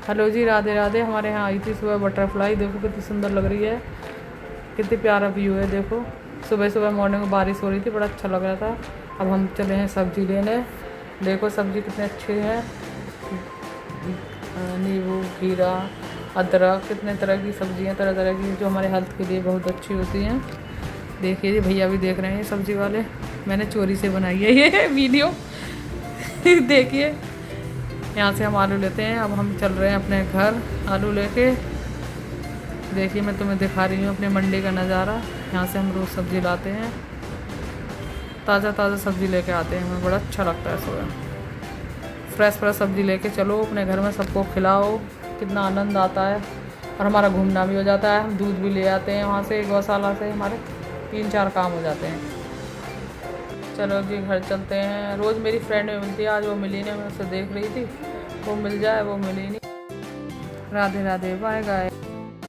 Hello जी, राधे राधे। हमारे यहाँ आई थी सुबह बटरफ्लाई, देखो कितनी सुंदर लग रही है, कितनी प्यारा व्यू है। देखो सुबह सुबह मॉर्निंग में बारिश हो रही थी, बड़ा अच्छा लग रहा था। अब हम चले हैं सब्जी लेने। देखो सब्जी कितने अच्छे हैं, नींबू, खीरा, अदरक, कितने तरह की सब्जियाँ, तरह तरह की, जो हमारे हेल्थ के लिए बहुत अच्छी होती हैं। देखिए जी, भैया भी देख रहे हैं सब्जी वाले। मैंने चोरी से बनाई है ये वीडियो देखिए। यहाँ से हम आलू लेते हैं। अब हम चल रहे हैं अपने घर आलू लेके। देखिए मैं तुम्हें दिखा रही हूँ अपने मंडी का नज़ारा। यहाँ से हम रोज़ सब्ज़ी लाते हैं, ताज़ा ताज़ा सब्ज़ी लेके आते हैं। हमें बड़ा अच्छा लगता है सुबह फ्रेश फ्रेश सब्ज़ी लेके चलो अपने घर में, सबको खिलाओ, कितना आनंद आता है। और हमारा घूमना भी हो जाता है। हम दूध भी ले आते हैं वहाँ से, गौशाला से। हमारे 3-4 काम हो जाते हैं। चलो जी घर चलते हैं। रोज़ मेरी फ्रेंड में मिलती है, आज वो मिली नहीं, मैं उससे देख रही थी, वो मिल जाए, वो मिली नहीं। राधे राधे, बाय गाय।